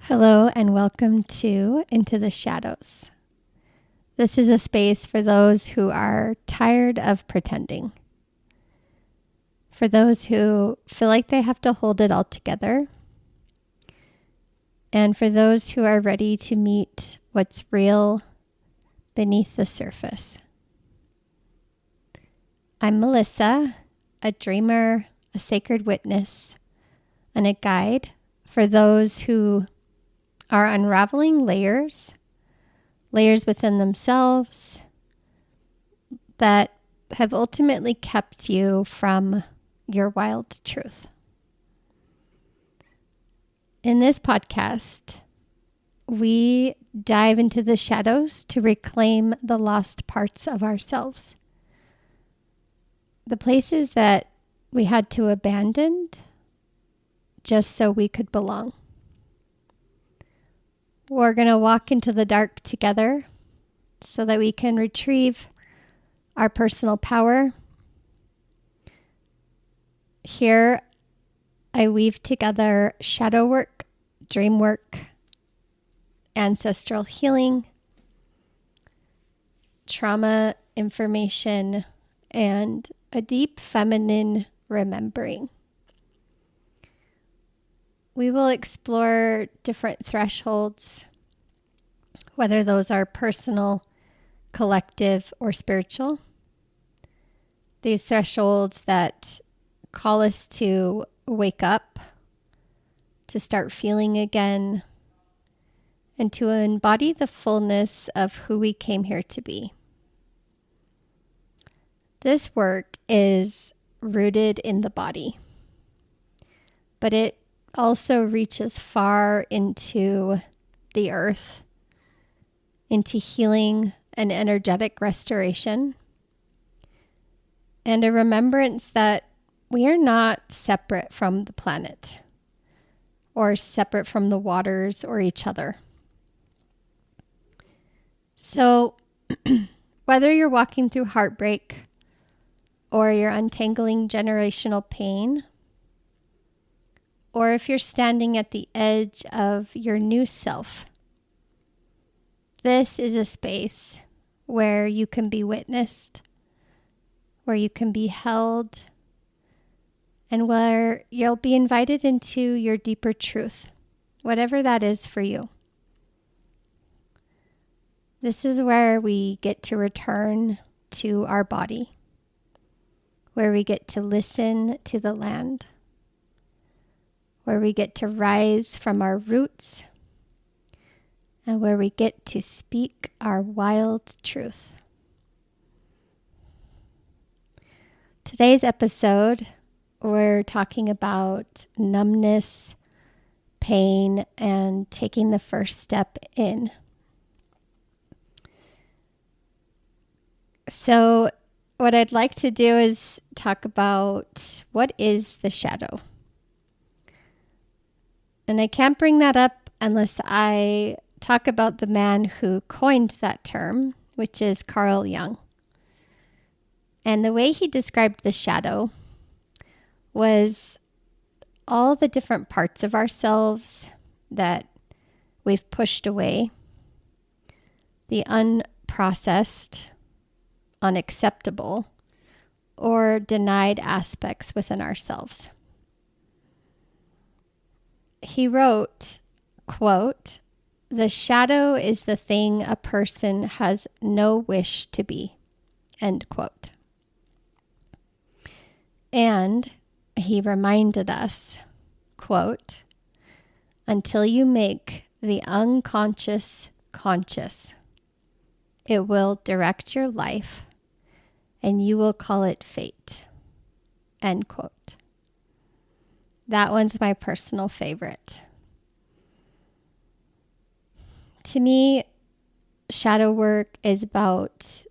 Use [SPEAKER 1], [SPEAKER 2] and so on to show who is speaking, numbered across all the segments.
[SPEAKER 1] Hello and welcome to Into the Shadows. This is a space for those who are tired of pretending, for those who feel like they have to hold it all together, and for those who are ready to meet what's real beneath the surface. I'm Melissa, a dreamer, a sacred witness, and a guide for those who are unraveling layers within themselves that have ultimately kept you from your wild truth. In this podcast, we dive into the shadows to reclaim the lost parts of ourselves. The places that we had to abandon just so we could belong. We're going to walk into the dark together so that we can retrieve our personal power. Here, I weave together shadow work, dream work, ancestral healing, trauma information, and a deep feminine remembering. We will explore different thresholds, whether those are personal, collective, or spiritual. These thresholds that call us to wake up, to start feeling again, and to embody the fullness of who we came here to be. This work is rooted in the body, but it also reaches far into the earth, into healing and energetic restoration, and a remembrance that we are not separate from the planet or separate from the waters or each other. So whether you're walking through heartbreak or you're untangling generational pain, or if you're standing at the edge of your new self, this is a space where you can be witnessed, where you can be held, and where you'll be invited into your deeper truth, whatever that is for you. This is where we get to return to our body, where we get to listen to the land, where we get to rise from our roots, and where we get to speak our wild truth. Today's episode, we're talking about numbness, pain, and taking the first step in. So what I'd like to do is talk about what is the shadow. And I can't bring that up unless I talk about the man who coined that term, which is Carl Jung. And the way he described the shadow was all the different parts of ourselves that we've pushed away, the unprocessed, unacceptable, or denied aspects within ourselves. He wrote, quote, "The shadow is the thing a person has no wish to be," end quote. And he reminded us, quote, "Until you make the unconscious conscious, it will direct your life and you will call it fate," end quote. That one's my personal favorite. To me, shadow work is about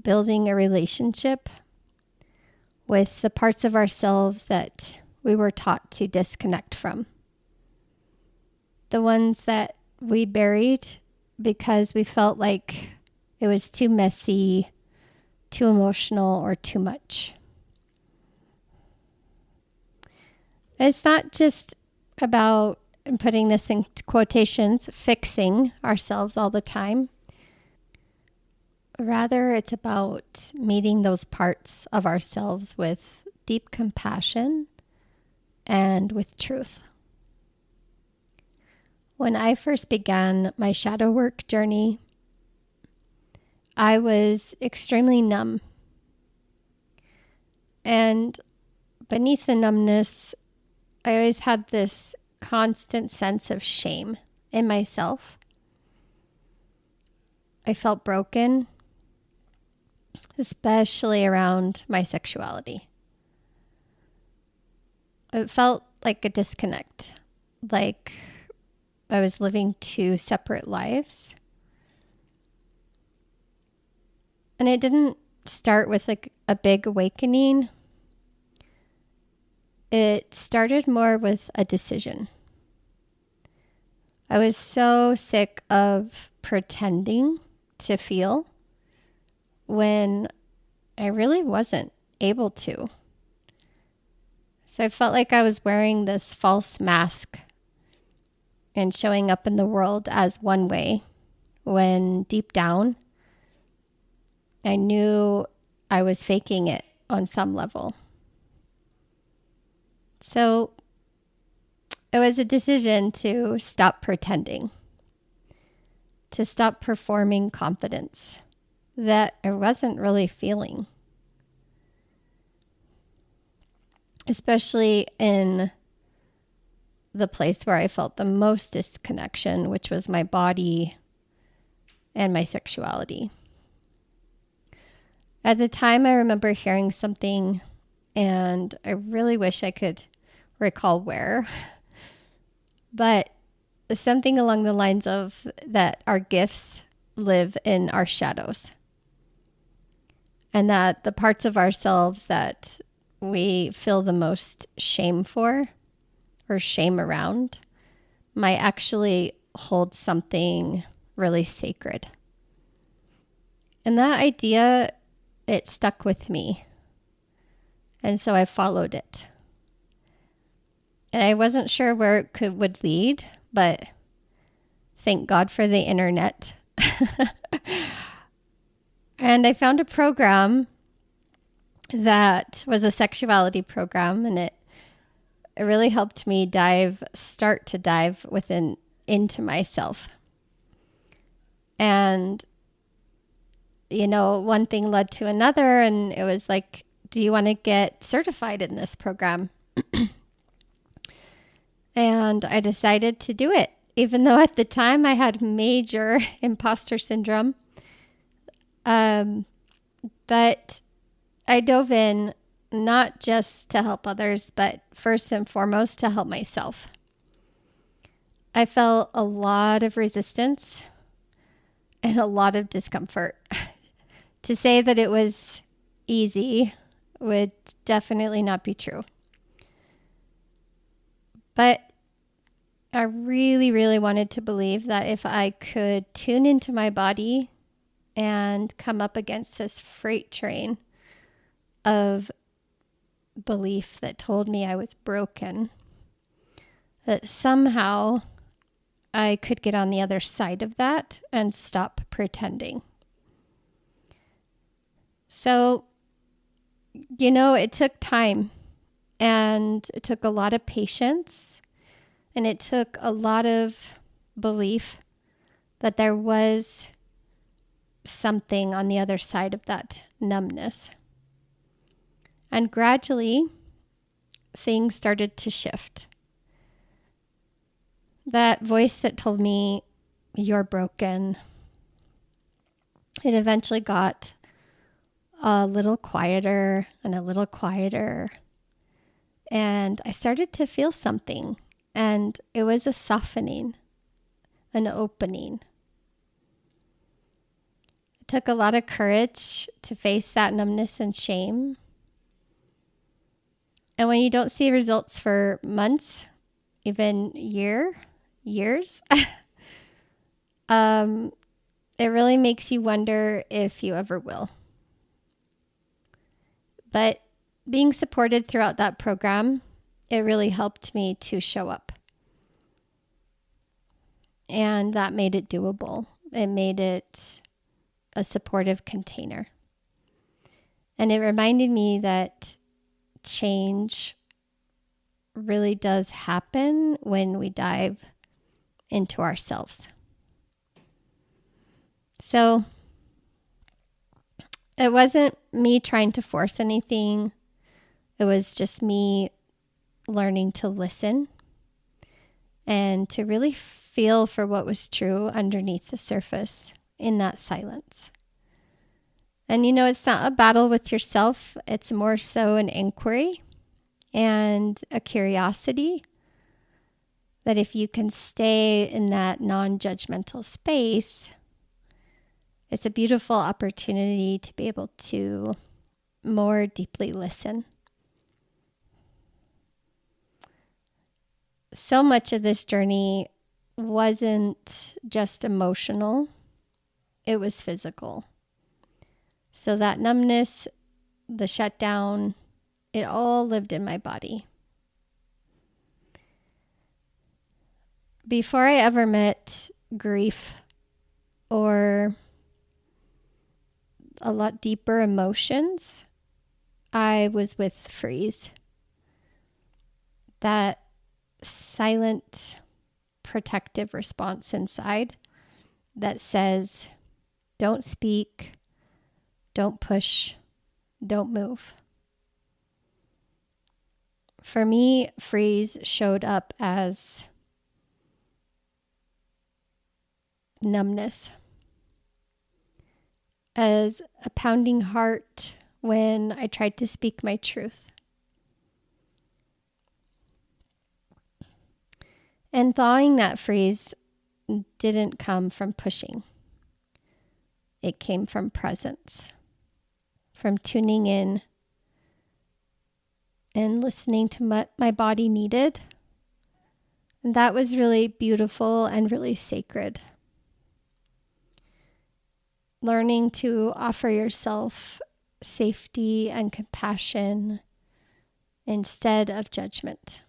[SPEAKER 1] building a relationship with the parts of ourselves that we were taught to disconnect from. The ones that we buried because we felt like it was too messy, too emotional, or too much. And it's not just about I'm putting this in quotations, fixing ourselves all the time. Rather, it's about meeting those parts of ourselves with deep compassion and with truth. When I first began my shadow work journey, I was extremely numb. And beneath the numbness, I always had this constant sense of shame in myself. I felt broken, especially around my sexuality. It felt like a disconnect, like I was living two separate lives. And it didn't start with like a big awakening. It started more with a decision. I was so sick of pretending to feel when I really wasn't able to. So I felt like I was wearing this false mask and showing up in the world as one way, when deep down, I knew I was faking it on some level. So it was a decision to stop pretending, to stop performing confidence that I wasn't really feeling, especially in the place where I felt the most disconnection, which was my body and my sexuality. At the time, I remember hearing something, and I really wish I could recall where, but something along the lines of that our gifts live in our shadows, and that the parts of ourselves that we feel the most shame for or shame around might actually hold something really sacred. And that idea, it stuck with me. And so I followed it. And I wasn't sure where it would lead, but thank God for the internet. And I found a program that was a sexuality program, and it really helped me start to dive into myself. And, one thing led to another, and it was like, do you want to get certified in this program? And I decided to do it, even though at the time I had major imposter syndrome. But I dove in not just to help others, but first and foremost to help myself. I felt a lot of resistance and a lot of discomfort. To say that it was easy would definitely not be true. But I really, really wanted to believe that if I could tune into my body and come up against this freight train of belief that told me I was broken, that somehow I could get on the other side of that and stop pretending. So, it took time, and it took a lot of patience, and it took a lot of belief that there was something on the other side of that numbness. And gradually, things started to shift. That voice that told me, you're broken, it eventually got a little quieter and a little quieter. And I started to feel something. And it was a softening, an opening. It took a lot of courage to face that numbness and shame. And when you don't see results for months, even years, it really makes you wonder if you ever will. But being supported throughout that program, it really helped me to show up. And that made it doable. It made it a supportive container. And it reminded me that change really does happen when we dive into ourselves. So it wasn't me trying to force anything. It was just me learning to listen and to really feel for what was true underneath the surface in that silence. And it's not a battle with yourself. It's more so an inquiry and a curiosity that if you can stay in that non-judgmental space, it's a beautiful opportunity to be able to more deeply listen. So much of this journey wasn't just emotional, it was physical. So that numbness, the shutdown, it all lived in my body. Before I ever met grief or a lot deeper emotions, I was with freeze. That silent, protective response inside that says, don't speak, don't push, don't move. For me, freeze showed up as numbness, as a pounding heart when I tried to speak my truth. And thawing that freeze didn't come from pushing. It came from presence, from tuning in and listening to what my body needed. And that was really beautiful and really sacred. Learning to offer yourself safety and compassion instead of judgment.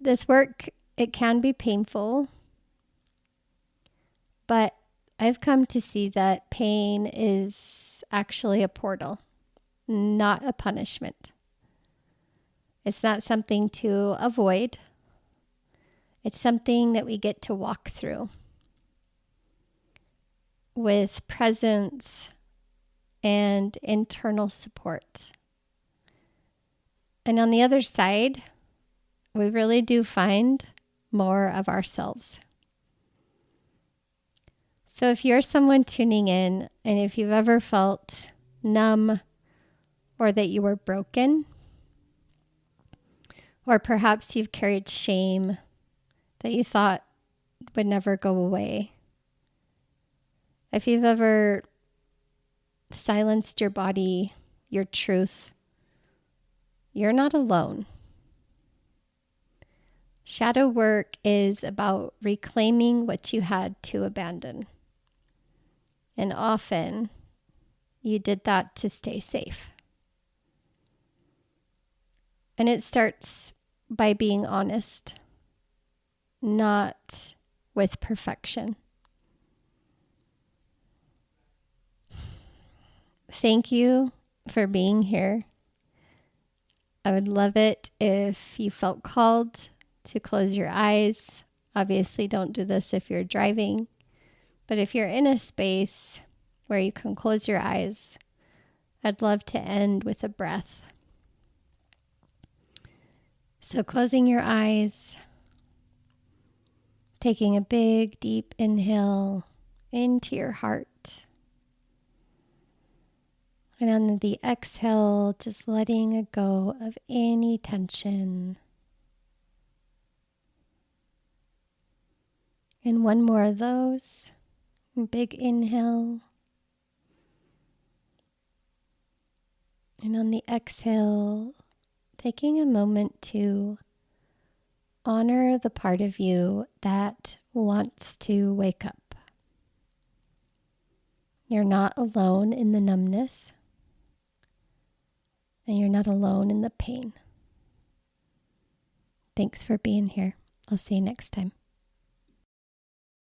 [SPEAKER 1] This work, it can be painful, but I've come to see that pain is actually a portal, not a punishment. It's not something to avoid. It's something that we get to walk through with presence and internal support. And on the other side, we really do find more of ourselves. So if you're someone tuning in, and if you've ever felt numb or that you were broken, or perhaps you've carried shame that you thought would never go away, if you've ever silenced your body, your truth, you're not alone. Shadow work is about reclaiming what you had to abandon. And often you did that to stay safe. And it starts by being honest, not with perfection. Thank you for being here. I would love it if you felt called to close your eyes. Obviously, don't do this if you're driving. But if you're in a space where you can close your eyes, I'd love to end with a breath. So closing your eyes, taking a big, deep inhale into your heart. And on the exhale, just letting go of any tension. And one more of those. Big inhale. And on the exhale, taking a moment to honor the part of you that wants to wake up. You're not alone in the numbness, and you're not alone in the pain. Thanks for being here. I'll see you next time.